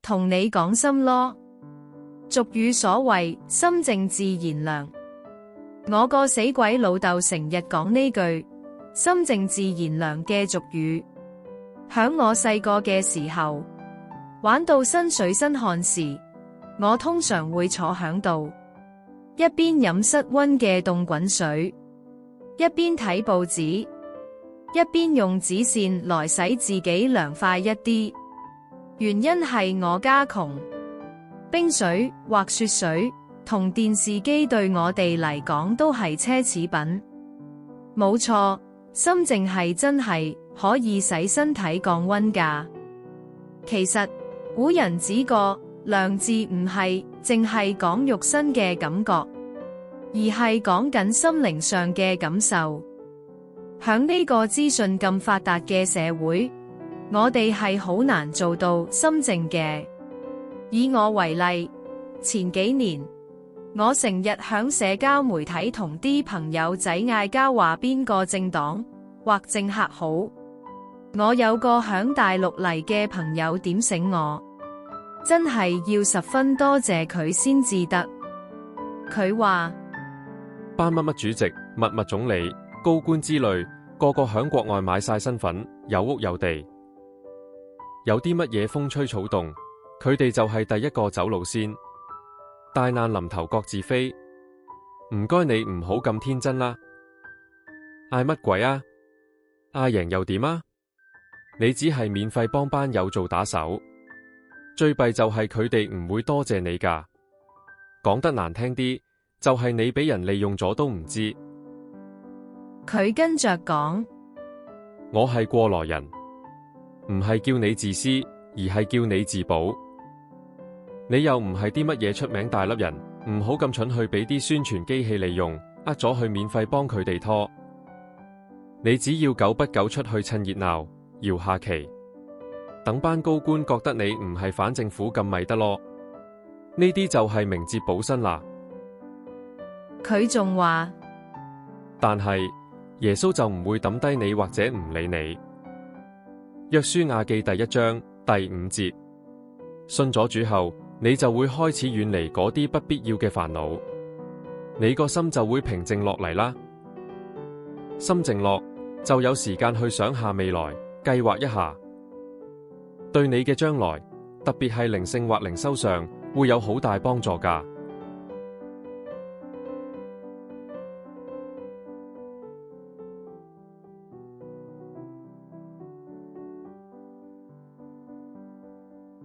同你講心咯。俗語所謂心靜自然涼，我個死鬼老豆成日講呢句心靜自然涼嘅俗語。響我細個嘅時候，玩到身水身汗時，我通常會坐響度，一邊飲室溫嘅凍滾水，一邊睇報紙，一邊用紙扇來使自己涼快一啲。原因係我家窮，冰水或雪水同電視機對我哋嚟講都係奢侈品。冇錯，心靜係真係可以使身體降溫㗎。其實古人指個涼字唔係淨係講肉身嘅感覺，而係講緊心靈上嘅感受。響呢個資訊咁發達嘅社會，我哋係好難做到心靜嘅。以我為例，前幾年我成日響社交媒體同啲朋友仔嗌交，話邊個政黨或政客好。我有個響大陸嚟嘅朋友點醒我，真係要十分多謝佢先至得。佢話班乜乜主席、乜乜總理、高官之類，個個響國外買晒身份，有屋有地，有啲乜嘢風吹草動，佢哋就係第一個走路先。大難臨頭各自飛，唔該你唔好咁天真啦。嗌乜鬼啊？嗌贏又點啊？你只係免費幫班友做打手，最弊就係佢哋唔會多謝你㗎。講得難聽啲，就係你俾人利用咗都唔知。佢跟着講，我係過來人，唔係叫你自私，而係叫你自保。你又唔係啲乜嘢出名大粒人，唔好咁蠢去俾啲宣傳機器利用，呃咗去免費幫佢哋拖。你只要久不久出去趁熱鬧，搖下旗，等班高官覺得你唔係反政府咁咪得咯。呢啲就係明哲保身啦。佢仲話，但係耶穌就唔會抌低你或者唔理你。約書亞記第1章第5節，信咗主後，你就會開始遠離嗰啲不必要嘅煩惱，你個心就會平靜落嚟啦。心靜落，就有時間去想下未來，計劃一下，對你嘅將來，特別係靈性或靈修上，會有好大幫助㗎。